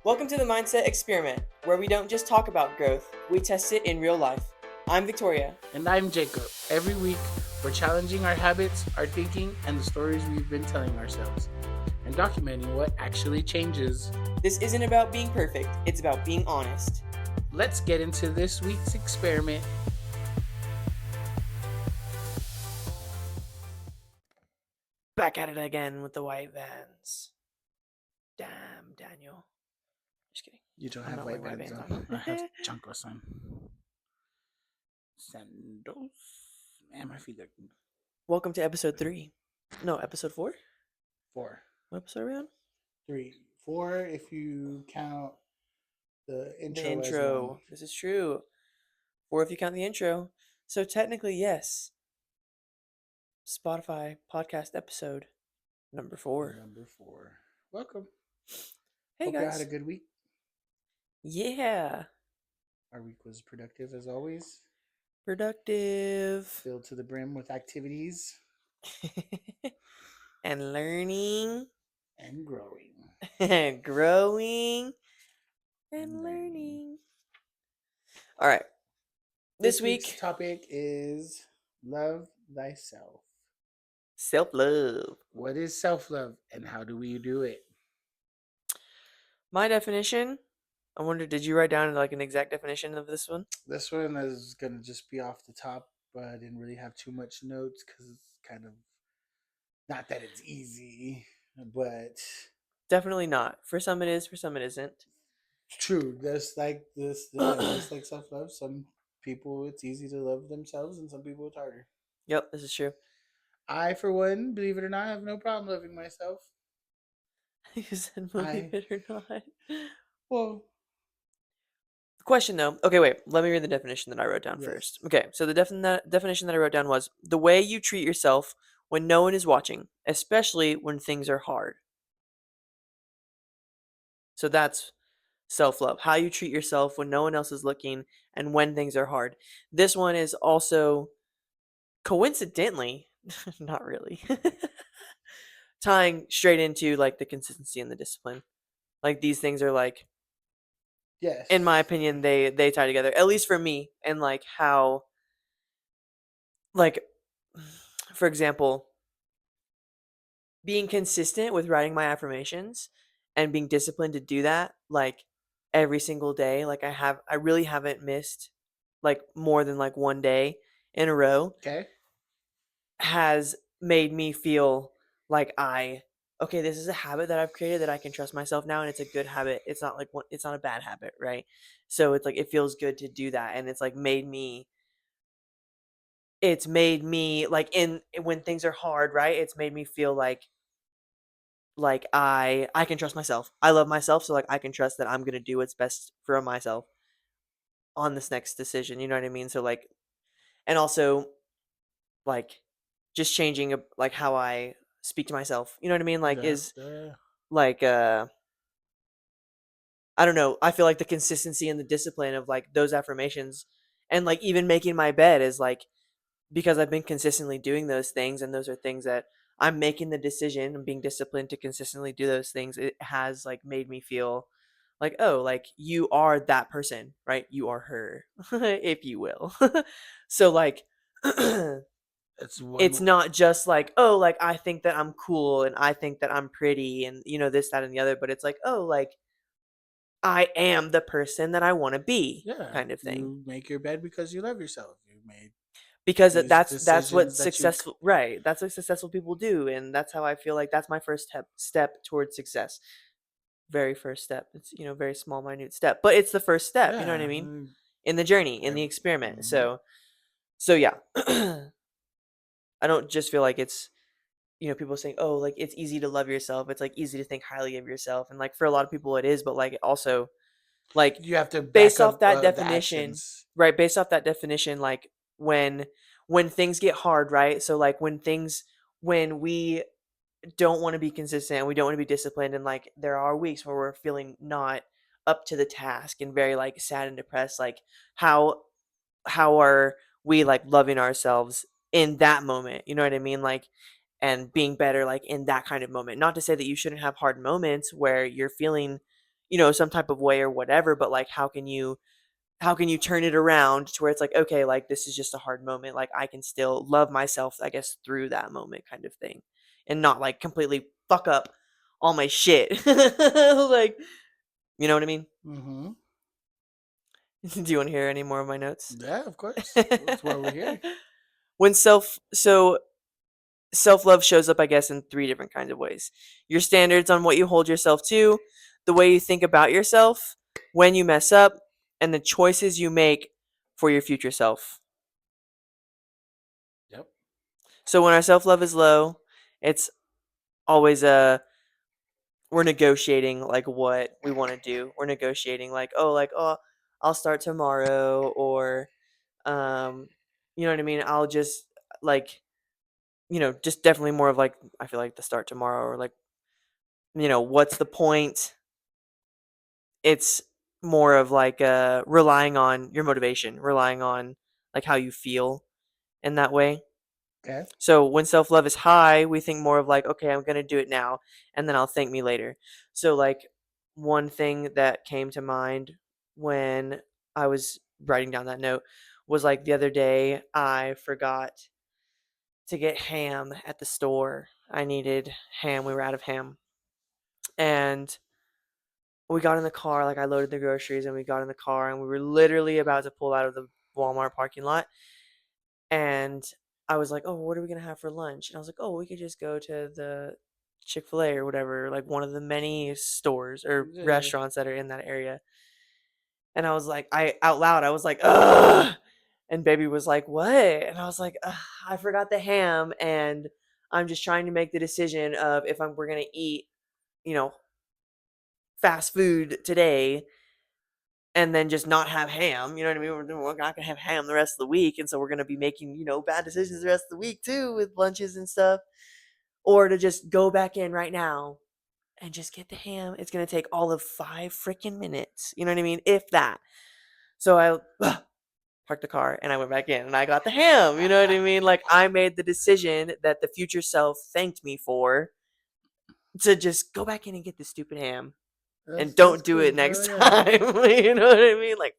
Welcome to the Mindset Experiment, where we don't just talk about growth, we test it in real life. I'm Victoria. And I'm Jacob. Every week, we're challenging our habits, our thinking, and the stories we've been telling ourselves, and documenting what actually changes. This isn't about being perfect, it's about being honest. Let's get into this week's experiment. Back at it again with the white vans. Damn, Daniel. Just kidding. You don't I'm have not white wearing vans White on. Vans I have chanclas on. Sandals. Man, my feet are Welcome to episode 3. No, episode 4? 4. What episode are we on? 3. 4 if you count the intro. The As one. intro. This is true. 4 if you count the intro. So technically, yes. Spotify podcast episode number 4. Number 4. Welcome. Hey Hope you guys. had a good week. Yeah. Our week was productive as always. Productive. Filled to the brim with activities. And learning. And growing. And growing. And learning. All right. This week's topic is love thyself. Self-love. What is self-love and how do we do it? My definition, I wonder, did you write down like an exact definition of this one? This one is going to just be off the top, but I didn't really have too much notes because it's kind of, not that it's easy, but... Definitely not. For some it is, for some it isn't. True. Just like just like self-love, some people it's easy to love themselves and some people it's harder. Yep, this is true. I, for one, believe it or not, have no problem loving myself. You said believe it or not. Well... Question though. Okay, wait. Let me read the definition that I wrote down first. Okay, so the definition that I wrote down was the way you treat yourself when no one is watching, especially when things are hard. So that's self-love. How you treat yourself when no one else is looking and when things are hard. This one is also coincidentally, not really, tying straight into like the consistency and the discipline. Like these things are like, yes, in my opinion, they tie together. At least for me, and like how, like, for example, being consistent with writing my affirmations and being disciplined to do that, like every single day. Like I really haven't missed like more than like one day in a row. Okay. Has made me feel like okay, this is a habit that I've created that I can trust myself now, and it's a good habit. It's not like it's not a bad habit, right? So it's like it feels good to do that, and it's like it's made me like in when things are hard, right? It's made me feel like I can trust myself. I love myself, so like I can trust that I'm gonna do what's best for myself on this next decision. You know what I mean? So like, and also like just changing like how I speak to myself. You know what I mean? Like is like I don't know. I feel like the consistency and the discipline of like those affirmations and like even making my bed is like because I've been consistently doing those things, and those are things that I'm making the decision and being disciplined to consistently do those things. It has like made me feel like, oh, like you are that person, right? You are her, if you will. So like it's not just like, oh, like I think that I'm cool and I think that I'm pretty and this, that, and the other, but it's like, oh, like I am the person that I want to be, kind of thing. You make your bed because you love yourself. You made because that's what successful right. That's what successful people do, and that's how I feel like that's my first step towards success. Very first step. It's very small, minute step, but it's the first step. You know what I mean? In the journey, in the experiment. So yeah. I don't just feel like it's people saying, oh, like it's easy to love yourself. It's like easy to think highly of yourself, and like for a lot of people it is, but like also like you have to based off that definition, right? Based off that definition, like when things get hard, right? So like when we don't want to be consistent and we don't want to be disciplined, and like there are weeks where we're feeling not up to the task and very like sad and depressed, like how are we like loving ourselves in that moment? You know what I mean? Like and being better like in that kind of moment. Not to say that you shouldn't have hard moments where you're feeling some type of way or whatever, but like how can you turn it around to where it's like, okay, like this is just a hard moment, like I can still love myself, I guess, through that moment, kind of thing, and not like completely fuck up all my shit. Like, you know what I mean? Mm-hmm. Do you want to hear any more of my notes? Yeah, of course. That's why we're here. when self so self-love shows up, I guess, in three different kinds of ways: your standards on what you hold yourself to, the way you think about yourself when you mess up, and the choices you make for your future self. Yep. So when our self-love is low, it's always a we're negotiating like what we want to do. We're negotiating like, oh, I'll start tomorrow, or um you know what I mean? I'll just like, just definitely more of like, I feel like the start tomorrow, or like, what's the point? It's more of like relying on your motivation, relying on like how you feel in that way. Okay. So when self love is high, we think more of like, okay, I'm gonna do it now, and then I'll thank me later. So like one thing that came to mind when I was writing down that note was like the other day I forgot to get ham at the store. I needed ham. We were out of ham, and we got in the car. Like I loaded the groceries, and we got in the car, and we were literally about to pull out of the Walmart parking lot, and I was like, "Oh, what are we gonna have for lunch?" And I was like, "Oh, we could just go to the Chick-fil-A or whatever, like one of the many stores or Yeah. restaurants that are in that area." And I was like, I out loud, I was like, "Ugh!" And baby was like, "What?" And I was like, "Ugh, I forgot the ham, and I'm just trying to make the decision of if we're gonna eat, you know, fast food today, and then just not have ham. You know what I mean? We're not gonna have ham the rest of the week, and so we're gonna be making bad decisions the rest of the week too with lunches and stuff, or to just go back in right now and just get the ham. It's gonna take all of 5 freaking minutes. You know what I mean? If that. So I parked the car and I went back in and I got the ham. You know what I mean? Like I made the decision that the future self thanked me for, to just go back in and get the stupid ham and That's don't do it cool. Oh next yeah. time. You know what I mean? Like,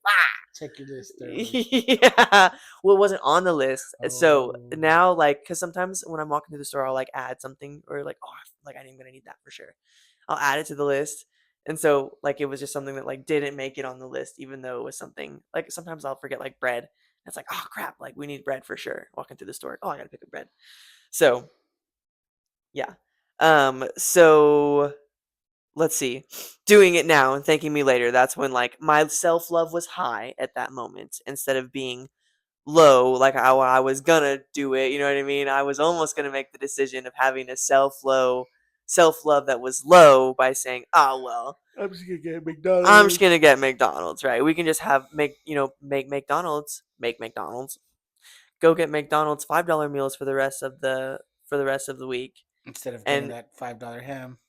Check your list thoroughly. yeah. Well, it wasn't on the list. So Oh. now, like, because sometimes when I'm walking through the store, I'll like add something, or like, oh, like I'm gonna need that for sure. I'll add it to the list. And so, like, it was just something that like didn't make it on the list, even though it was something like sometimes I'll forget like bread. It's like, oh crap, like we need bread for sure. Walking through the store, oh, I gotta pick up bread. So yeah. So let's see, doing it now and thanking me later, that's when like my self-love was high at that moment instead of being low, like how I was gonna do it. You know what I mean? I was almost gonna make the decision of having a self-love that was low by saying, oh well, I'm just gonna get I'm just McDonald's. gonna get McDonald's, right? We can just have make McDonald's, go get McDonald's $5 meals for the rest of the week. Instead of getting And that $5 ham.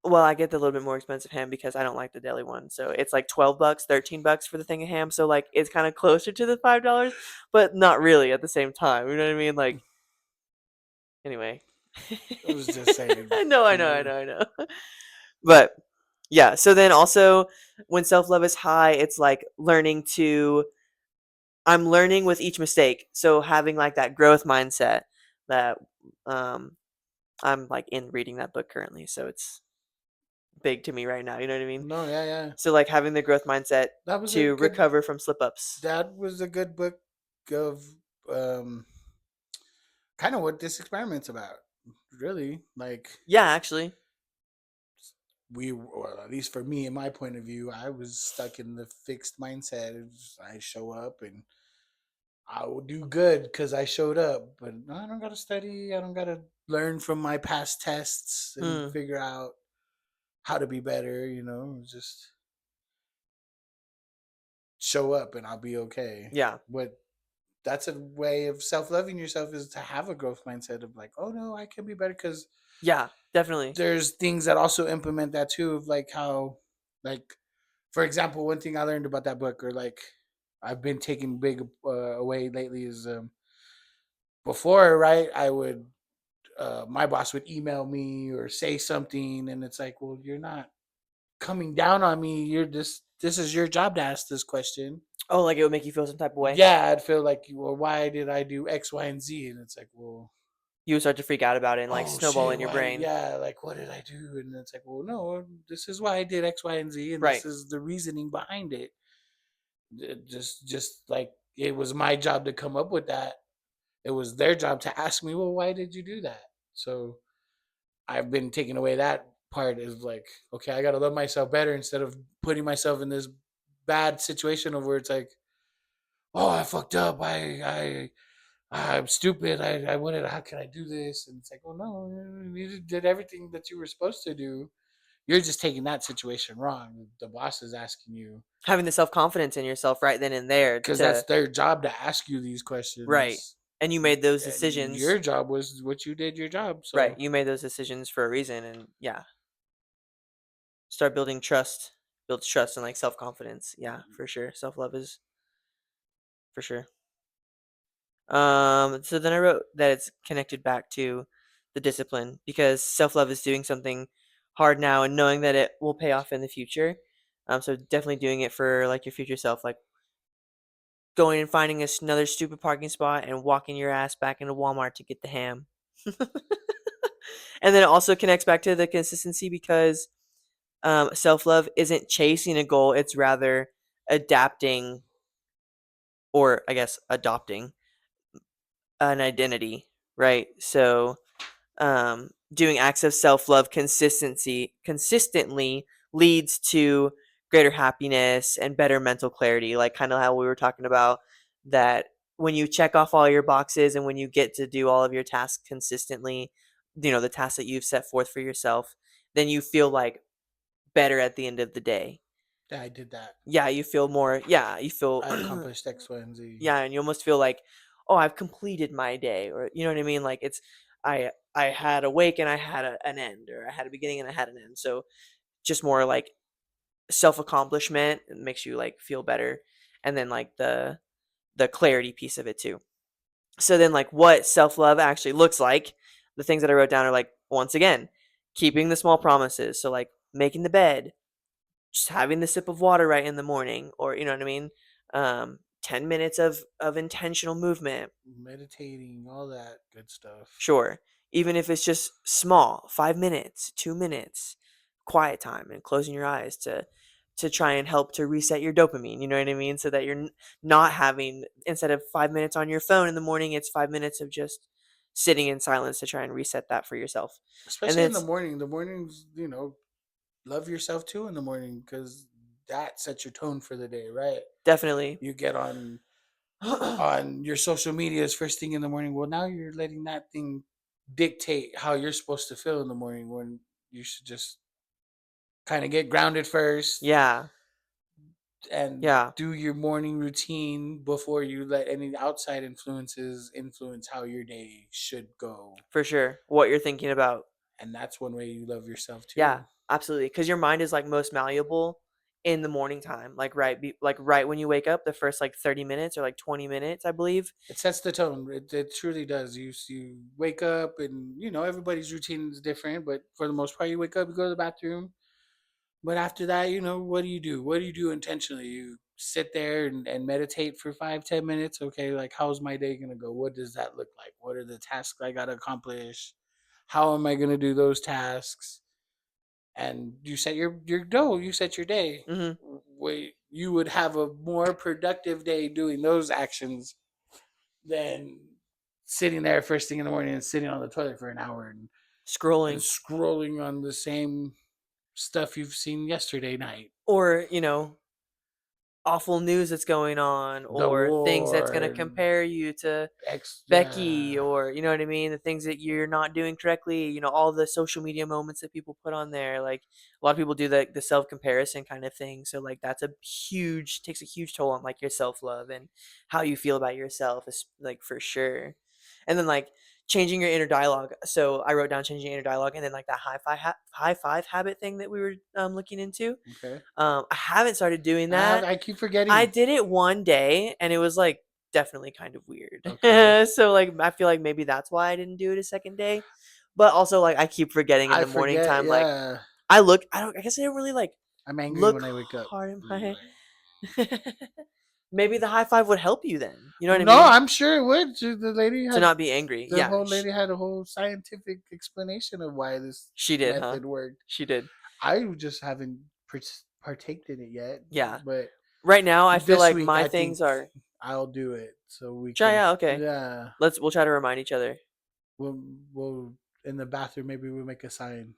well, I get the little bit more expensive ham because I don't like the deli one. So it's like $12, $13 for the thing of ham. So like it's kind of closer to the $5, but not really at the same time. You know what I mean? Like, anyway. I was just saying. I know, I know, I You know, I know. But yeah, so then also when self-love is high, it's like I'm learning with each mistake. So having like that growth mindset that um I'm like in reading that book currently. So it's big to me right now, you know what I mean? no, yeah, yeah. So like having the growth mindset That was a to good. recover from slip ups. That was a good book of um, kind of what this experiment's about. Really, like Yeah, actually. well, at least for me, in my point of view, I was stuck in the fixed mindset. I show up and I will do good because I showed up, but I don't gotta study. I don't gotta learn from my past tests and Hmm. figure out how to be better. Just show up and I'll be okay. Yeah. But that's a way of self loving yourself, is to have a growth mindset of like, oh no, I can be better. Because Yeah, definitely. there's things that also implement that too, of like how, like, for example, one thing I learned about that book, or like I've been taking big away lately, is before, right, I would my boss would email me or say something, and it's like, well, you're not coming down on me. You're this is your job to ask this question. Oh, like it would make you feel some type of way. Yeah, I'd feel like, well, why did I do X, Y, and Z? And it's like, well, You would start to freak out about it and like oh snowball shit, in your why? brain. Yeah, like what did I do? And it's like, well, no, this is why I did X, Y, and Z, and Right. this is the reasoning behind it. Just like it was my job to come up with that. It was their job to ask me, well, why did you do that? So I've been taking away that part is like, okay, I gotta love myself better instead of putting myself in this bad situation of where it's like, oh, I fucked up. I'm stupid. I wanted. How can I do this? And it's like, oh no, you did everything that you were supposed to do. You're just taking that situation wrong. The boss is asking you Having the self-confidence in yourself right then and there because that's to their job to ask you these right. questions. And you made those And your decisions. job was what you did your job. Right. So You made those decisions for a reason and yeah, start building trust. Builds trust and like self-confidence. Yeah, for sure. Self-love is for sure. So then I wrote that it's connected back to the discipline because self-love is doing something hard now and knowing that it will pay off in the future. So definitely doing it for like your future self, like going and finding another stupid parking spot and walking your ass back into Walmart to get the ham. And then it also connects back to the consistency because self-love isn't chasing a goal, it's rather adapting or I guess adopting an identity, right? So doing acts of self-love consistently leads to greater happiness and better mental clarity, like kind of how we were talking about that when you check off all your boxes and when you get to do all of your tasks consistently, the tasks that you've set forth for yourself, then you feel like better at the end of the day. yeah, I did that. Yeah, you feel more, yeah, you feel I accomplished X, Y, and Z. yeah, and you almost feel like, "Oh, I've completed my day," or you know what I mean? Like it's I had a wake and I had an end, or I had a beginning and I had an end. So just more like self accomplishment makes you like feel better, and then like the clarity piece of it too. So then like what self love actually looks like, the things that I wrote down are like once again keeping the small promises. So like making the bed, just having the sip of water right in the morning, or you know what I mean. 10 minutes of intentional movement. Meditating, all that good stuff. Sure. Even if it's just small, 5 minutes, 2 minutes, quiet time and closing your eyes to try and help to reset your dopamine, you know what I mean? So that you're not having, instead of 5 minutes on your phone in the morning, it's 5 minutes of just sitting in silence to try and reset that for yourself. And Especially then in the it's morning. The mornings, love yourself too in the morning because that sets your tone for the day, right? definitely, You get on your social medias first thing in the morning. Well, now you're letting that thing dictate how you're supposed to feel in the morning when you should just kind of get grounded first yeah, and yeah, do your morning routine before you let any outside influences influence how your day should go. for sure. What you're thinking about. And that's one way you love yourself Yeah, too. absolutely. Because your mind is like most malleable in the morning time. Like like right when you wake up, the first like 30 minutes or like 20 minutes, I believe. It sets the tone. It truly does. You wake up and everybody's routine is different, but for the most part, you wake up, you go to the bathroom. But after that, what do you do? What do you do intentionally? You sit there and meditate for 5-10 minutes. Okay, like how's my day gonna go? What does that look like? What are the tasks I gotta accomplish? How am I gonna do those tasks? And you set your goal. You set your day. Mhm. Wait, you would have a more productive day doing those actions than sitting there first thing in the morning and sitting on the toilet for an hour and Scrolling scrolling on the same stuff you've seen yesterday night. or, awful news that's going on The or things that's war going to and compare you to Becky yeah. or you know what I mean, the things that you're not doing correctly, all the social media moments that people put on there. Like a lot of people do the self comparison kind of thing. So like that's a huge takes a huge toll on like your self love and how you feel about yourself is like for sure. And then like changing your inner dialogue. So I wrote down changing your inner dialogue and then like that high five habit thing that we were looking into. Okay. I haven't started doing I have. that. I keep I forgetting. did it one day and it was like definitely kind of weird. Okay. So like I feel like maybe that's why I didn't do it a second day. But also like I keep forgetting in I the morning forget. time like Yeah. I guess I don't really like I'm angry Look when I wake up. hard in my Like, maybe the high five would help you then. You know what I no, mean? I'm sure it would. The lady To had not be angry. the Yeah, whole lady had a whole scientific explanation of why this she did, huh? method worked. She did. I just haven't partaked in it yet, Yeah. but Right now, I feel this like week my I think things are I'll do it so we try can. out. Okay, Yeah, we'll try to remind each other. we'll we'll in the bathroom maybe we'll make a sign.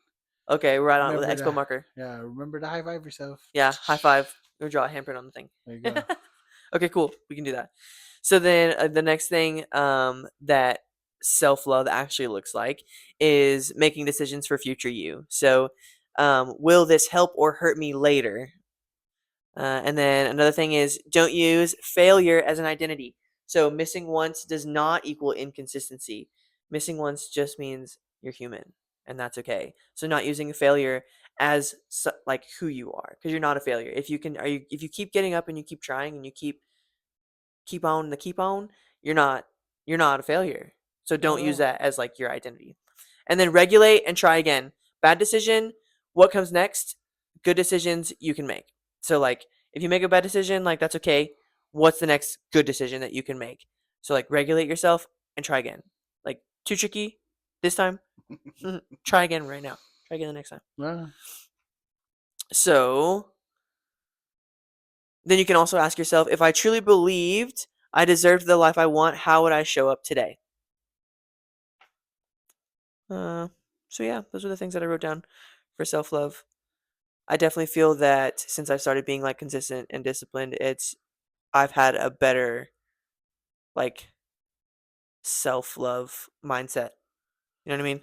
Okay, we're right on it with Remember an expo to marker. remember to high five yourself. Yeah, high five. Or draw a handprint on the thing. There you go. Okay, cool. We can do that. So then the next thing that self love actually looks like is making decisions for future you. So, will this help or hurt me later? And then another thing is don't use failure as an identity. So, missing once does not equal inconsistency. Missing once just means you're human, and that's okay. So, not using a failure as like who you are, because you're not a failure. If you can, if you keep getting up and you keep trying and you keep on, you're not a failure. So Not don't at use all. that as like your identity. And then regulate and try again. Bad decision, what comes next? Good decisions you can make. So like if you make a bad decision, like that's okay. What's the next good decision that you can make? So like regulate yourself and try again. Like too tricky this time? Try again right now. Try again the next time. Well, So then you can also ask yourself if I truly believed I deserved the life I want, how would I show up today? Uh, so yeah, those are the things that I wrote down for self love. I definitely feel that since I've started being like consistent and disciplined, I've had a better like self love mindset. You know what I mean?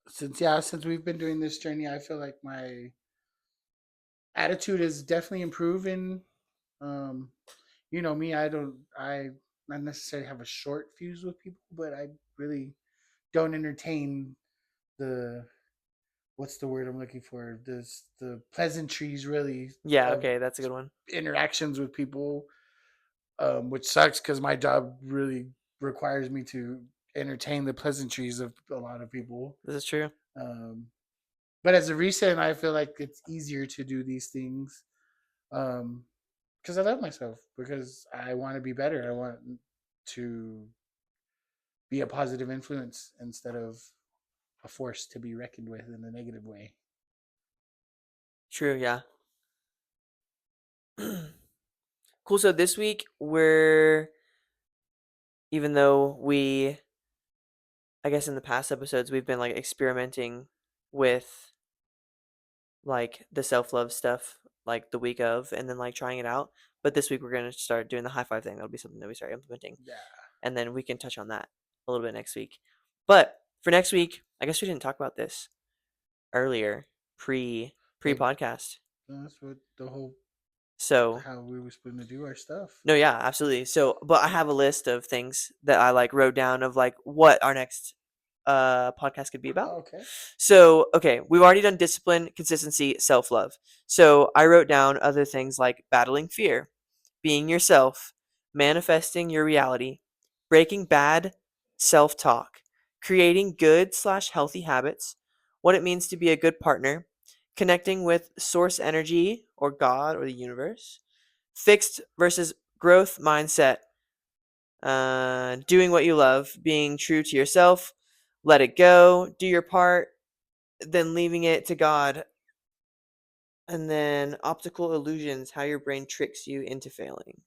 since we've been doing this journey, I feel like my attitude is definitely improving. Um, you know me, I not necessarily have a short fuse with people, but I really don't entertain the what's the word I'm looking for? The pleasantries really Yeah. of Okay, that's a good one. interactions with people, which sucks because my job really requires me to entertain the pleasantries of a lot of people. This is true. Um, but as a recent, I feel like it's easier to do these things because I love myself, because I want to be better. I want to be a positive influence instead of a force to be reckoned with in a negative way. True. Yeah. Cool. So this week we're even though I guess in the past episodes we've been like experimenting with like the self love stuff like the week of and then like trying it out. But this week we're gonna start doing the high five thing. That'll be something that we start implementing. Yeah. And then we can touch on that a little bit next week. But for next week, I guess we didn't talk about this earlier, pre Like podcast. that's what the whole So how we were supposed to do our stuff. no, yeah, absolutely. So but I have a list of things that I like wrote down of like what our next podcast could be about. Oh, okay. So, okay, we've already done discipline, consistency, self love. So, I wrote down other things like battling fear, being yourself, manifesting your reality, breaking bad self talk, creating good slash healthy habits, what it means to be a good partner, connecting with source energy or God or the universe, fixed versus growth mindset, doing what you love, being true to yourself, let it go, do your part, then leaving it to God. And then optical illusions, how your brain tricks you into failing.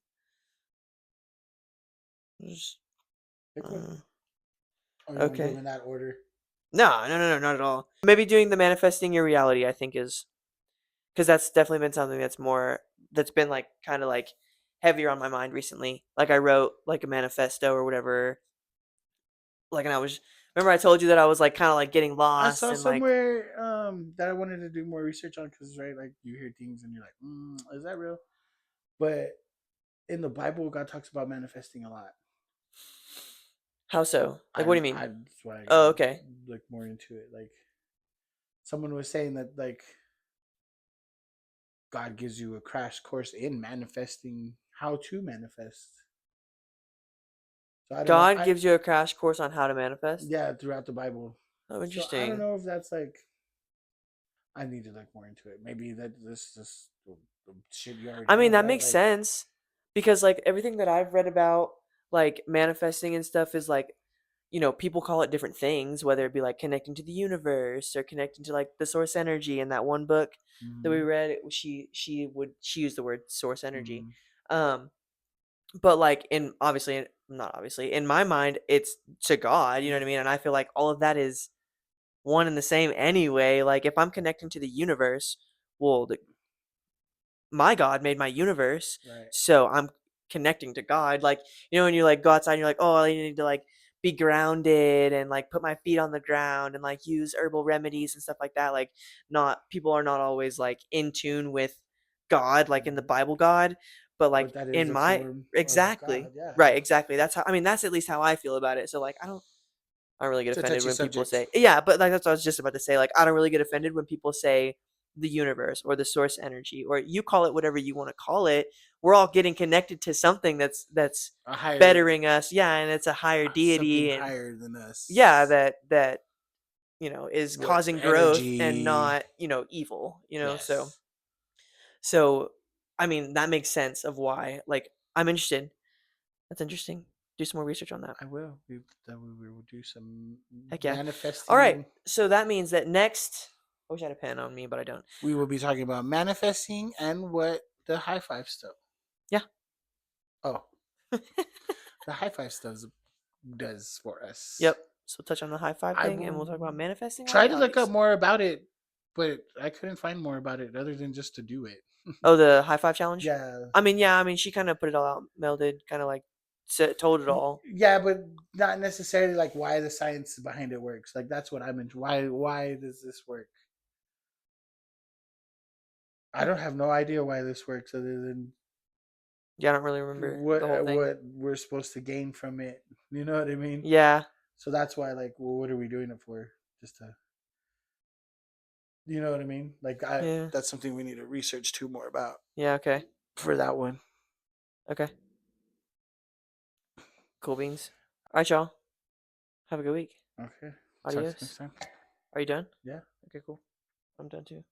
Just, Pick one. uh, Oh, you want to do them okay. in that order? No, not at all. Maybe doing the manifesting your reality, I think, is because that's definitely been something that's been like kind of like heavier on my mind recently. Like I wrote like a manifesto or whatever. Like, and I was, remember I told you that I was like kind of like getting I lost saw and like, somewhere that I wanted to do more research on because right, like you hear things and you're like, is that real? But in the Bible, God talks about manifesting a lot. how so? Like, what do you mean? That's why I Oh, gotta okay. look more into it. Like someone was saying that like God gives you a crash course in manifesting how to manifest. So I don't know. God I gives you a crash course on how to manifest. Yeah, throughout the Bible. Oh, So I don't interesting. know if that's like I need to look more into it. Maybe that this is the shit you already I mean, know, that right? makes Like, sense because like everything that I've read about like manifesting and stuff is like, people call it different things, whether it be like connecting to the universe or connecting to like the source energy. In that one book that we mm-hmm, read, she used the word source energy. mm-hmm, Um but like in obviously not obviously in my mind it's to God, you know what I mean? And I feel like all of that is one and the same anyway. Like if I'm connecting to the universe, well, my God made my universe, right. so I'm connecting to God. Like, when you like go outside and you're like, oh, I need to like be grounded and like put my feet on the ground and like use herbal remedies and stuff like that. Like, not people are not always like in tune with God, like in the Mm-hmm. Bible God, but like But that is in a my form of exactly God. Yeah, right, exactly. That's how I mean. That's at least how I feel about it. So like, I don't really get it's a offended touchy when people subject. say, yeah, but like that's what I was just about to say. Like, I don't really get offended when people say the universe or the source energy or you call it whatever you want to call it. We're all getting connected to something that's A higher, bettering us, yeah, and it's a higher something deity, and higher than yeah, us. that is What causing growth and energy? not evil. So Yes, so I mean that makes sense of why. Like I'm interested. That's interesting. Do some more research on that. I will. We will do some Heck yeah. All right. manifesting. So that means that next. I wish I had a pen on me, but I don't. We will be talking about manifesting and what the high five stuff. Yeah. Oh, the high five stuff does for us. Yep. So touch on the high five I thing, and will we'll talk about manifesting while try we to look up hobbies. more about it, but I couldn't find more about it other than just to do it. Oh, the high five challenge. Yeah. I mean, yeah. I mean, she kind of put it all out, melded, kind of like told it all. Yeah, but not necessarily like why the science behind it works. Like that's what I'm into. Why does this work? I Hmm. don't have no idea why this works other than Yeah, I don't really remember the whole thing. what we're supposed to gain from it. You know what I mean? Yeah. So that's why, like, well, what are we doing it for? Just to, you know what I mean? Like, Yeah. that's something we need to research too more about Yeah. Okay. for that one. Okay. Cool beans. All right, y'all. Have a good week. Okay. Talk to you next Adios. time. Are you done? Yeah. Okay. Cool. I'm done too.